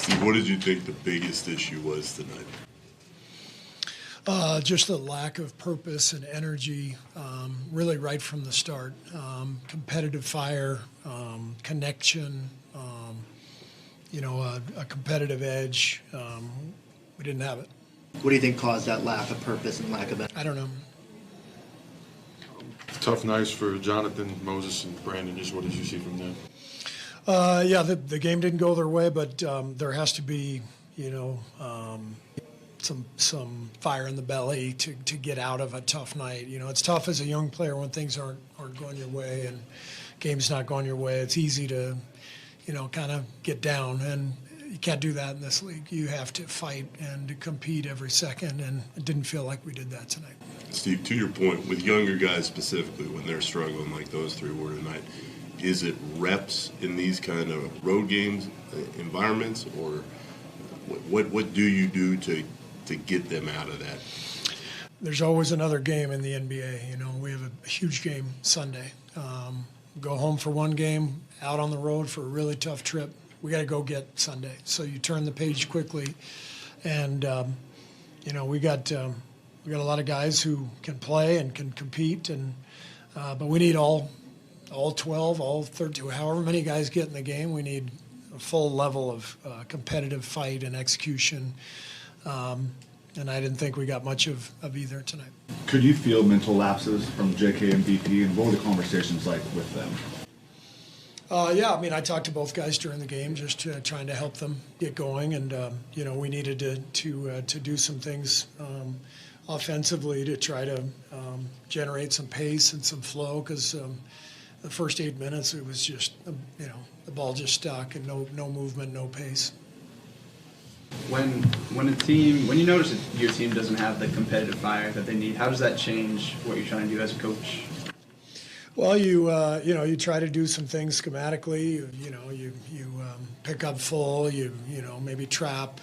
Steve, what did you think the biggest issue was tonight? Just the lack of purpose and energy, really right from the start. Competitive fire, connection, a competitive edge. We didn't have it. What do you think caused that lack of purpose and lack of energy? I don't know. Tough nights for Jonathan, Moses, and Brandin. Just what did you see from them? The game didn't go their way, but there has to be, some fire in the belly to get out of a tough night. It's tough as a young player when things aren't going your way and game's not going your way. It's easy to, kind of get down, and you can't do that in this league. You have to fight and to compete every second, and it didn't feel like we did that tonight. Steve, to your point, with younger guys specifically, when they're struggling like those three were tonight, is it reps in these kind of road games, environments, or what do you do to get them out of that? There's always another game in the NBA. We have a huge game Sunday. Go home for one game, out on the road for a really tough trip. We got to go get Sunday. So you turn the page quickly, and we got a lot of guys who can play and can compete, and but we need all 12, all 13, however many guys get in the game. We need a full level of competitive fight and execution. And I didn't think we got much of either tonight. Could you feel mental lapses from JK and BP, and what were the conversations like with them? I talked to both guys during the game, just trying to help them get going, and we needed to do some things offensively to try to generate some pace and some flow, because the first 8 minutes it was just the ball just stuck and no movement, no pace. When you notice that your team doesn't have the competitive fire that they need, how does that change what you're trying to do as a coach? Well, you try to do some things schematically. You pick up full. You maybe trap.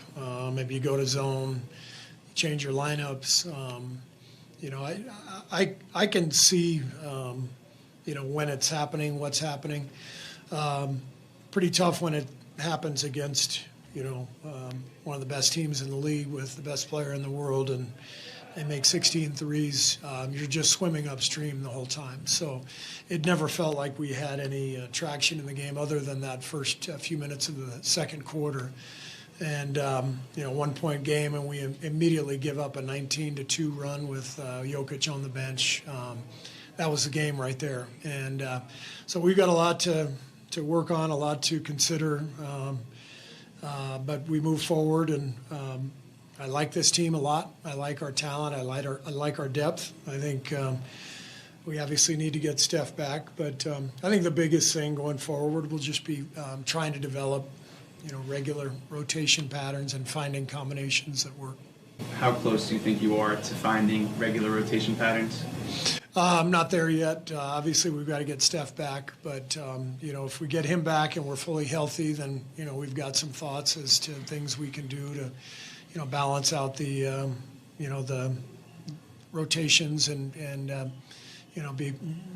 Maybe you go to zone. Change your lineups. I can see when it's happening, what's happening. Pretty tough when it happens against one of the best teams in the league with the best player in the world, and they make 16 threes. You're just swimming upstream the whole time. So it never felt like we had any traction in the game other than that first few minutes of the second quarter. And, 1-point game, and we immediately give up a 19-2 run with Jokic on the bench. That was the game right there. And so we've got a lot to work on, a lot to consider. But we move forward, and I like this team a lot. I like our talent. I like our depth. I think we obviously need to get Steph back, but I think the biggest thing going forward will just be trying to develop, regular rotation patterns and finding combinations that work. How close do you think you are to finding regular rotation patterns? I'm not there yet. Obviously, we've got to get Steph back, but if we get him back and we're fully healthy, then we've got some thoughts as to things we can do to, balance out the, the rotations and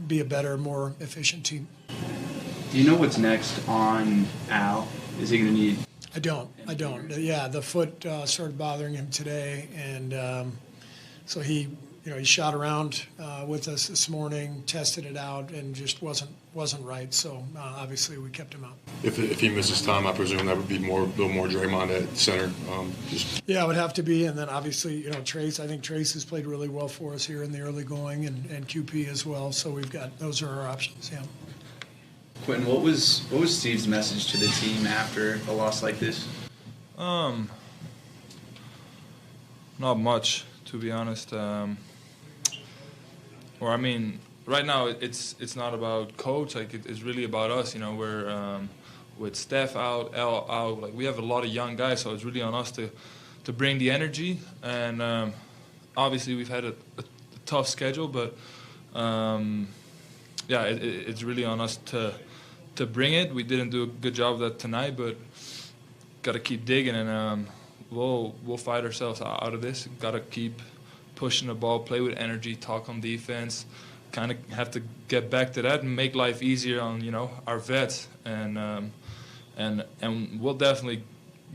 be a better, more efficient team. Do you know what's next on Al? Is he going to need? I don't. Yeah, the foot started bothering him today, and so he shot around with us this morning, tested it out, and just wasn't right. So obviously we kept him out. If he misses time, I presume that would be a little more Draymond at center. Yeah, it would have to be, and then obviously Trace. I think Trace has played really well for us here in the early going, and QP as well. So those are our options. Yeah. Quinten, what was Steve's message to the team after a loss like this? Not much, to be honest. Right now it's not about coach. It's really about us. We're with Steph out, L out. Like, we have a lot of young guys, so it's really on us to bring the energy. And obviously we've had a tough schedule, but it's really on us to bring it. We didn't do a good job of that tonight, but got to keep digging, and we'll fight ourselves out of this. Got to keep pushing the ball, play with energy, talk on defense. Kind of have to get back to that and make life easier on our vets, and we'll definitely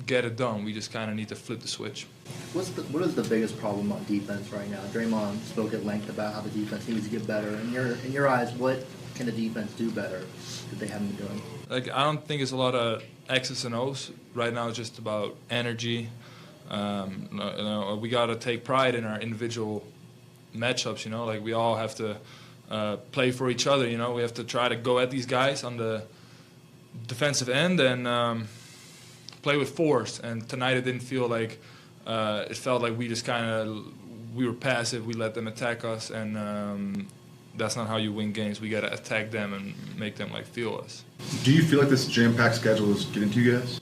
get it done. We just kind of need to flip the switch. What is the biggest problem on defense right now? Draymond spoke at length about how the defense needs to get better. In your eyes, what can the defense do better that they haven't been doing? Like, I don't think it's a lot of X's and O's. Right now it's just about energy. We got to take pride in our individual matchups, like we all have to play for each other, we have to try to go at these guys on the defensive end and play with force. And tonight it didn't feel like, it felt like we just we were passive, we let them attack us, and that's not how you win games. We got to attack them and make them feel us. Do you feel like this jam-packed schedule is getting to you guys?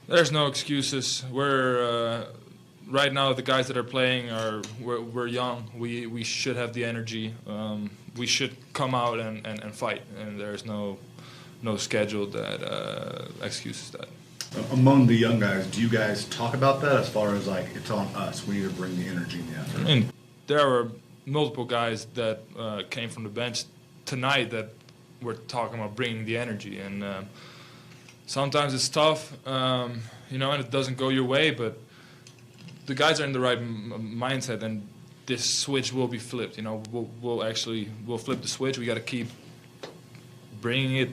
There's no excuses. We're right now the guys that are playing we're young. We should have the energy. We should come out and fight. And there's no schedule that excuses that. Among the young guys, do you guys talk about that as far as it's on us? We need to bring the energy and the effort. I mean, there were multiple guys that came from the bench tonight that were talking about bringing the energy, and sometimes it's tough, and it doesn't go your way, but the guys are in the right mindset, and this switch will be flipped. We'll flip the switch. We got to keep bringing it,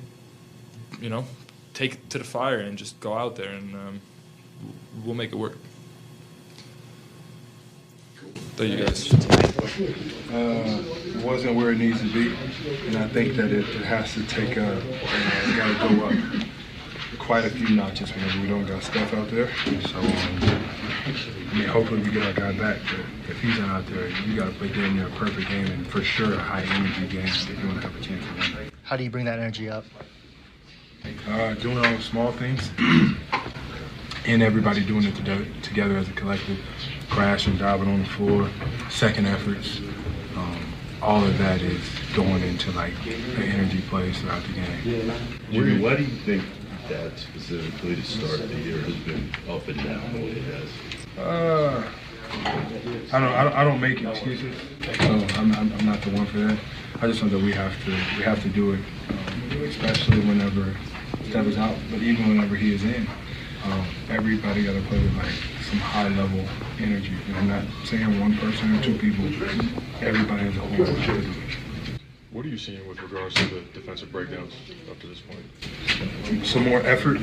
take it to the fire and just go out there, and we'll make it work. Thank you guys. Wasn't where it needs to be, and I think that it has to take it's got to go up quite a few notches whenever we don't got Steph out there. So, hopefully we get our guy back, but if he's not out there, you got to play damn near a perfect game and for sure a high-energy game if you want to have a chance to win. How do you bring that energy up? Doing all the small things and everybody doing it together as a collective, crashing, diving on the floor, second efforts. All of that is going into the energy plays throughout the game. Jimmy, why do you think that specifically to start the year has been up and down the way it has? I don't make excuses. I'm not the one for that. I just know that we have to do it, especially whenever Steph is out, but even whenever he is in. Everybody got to play with some high-level energy. And I'm not saying one person or two people. Everybody as a whole has to do it. What are you seeing with regards to the defensive breakdowns up to this point? Some more effort,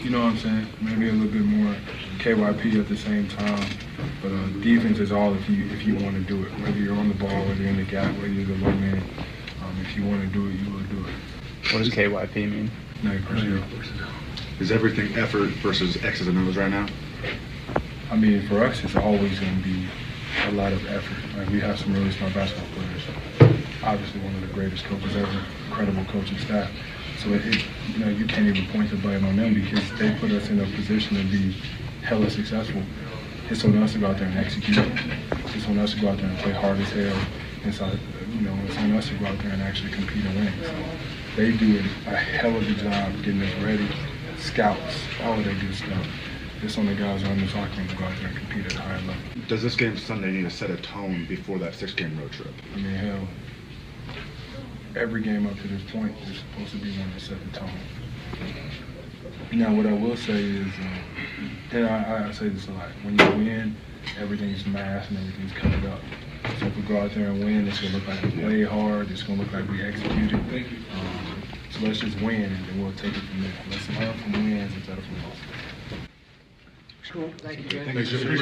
you know what I'm saying? Maybe a little bit more KYP at the same time. But defense is all if you want to do it. Whether you're on the ball, whether you're in the gap, whether you're the low man. If you want to do it, you will do it. What does KYP mean? No personnel. Is everything effort versus X's and O's right now? I mean, for us, it's always going to be a lot of effort. We have some really smart basketball players. Obviously, one of the greatest coaches ever, incredible coaching staff. So you can't even point the blame on them because they put us in a position to be hella successful. It's on us to go out there and execute. It's on us to go out there and play hard as hell. It's on us to go out there and actually compete and win. So they do a hell of a job getting us ready. Scouts, all of that good stuff. It's on the guys on this locker room to go out there and compete at a higher level. Does this game Sunday need to set a tone before that 6-game road trip? I mean, hell, every game up to this point is supposed to be one that set the tone. Now, what I will say is, and I say this a lot, when you win, everything's mass and everything's covered up. So if we go out there and win, it's going to look like we played hard, it's going to look like we executed. So let's just win and then we'll take it from there. Let's learn from wins instead of from losses. Cool. Thank you, Jay. Thank you.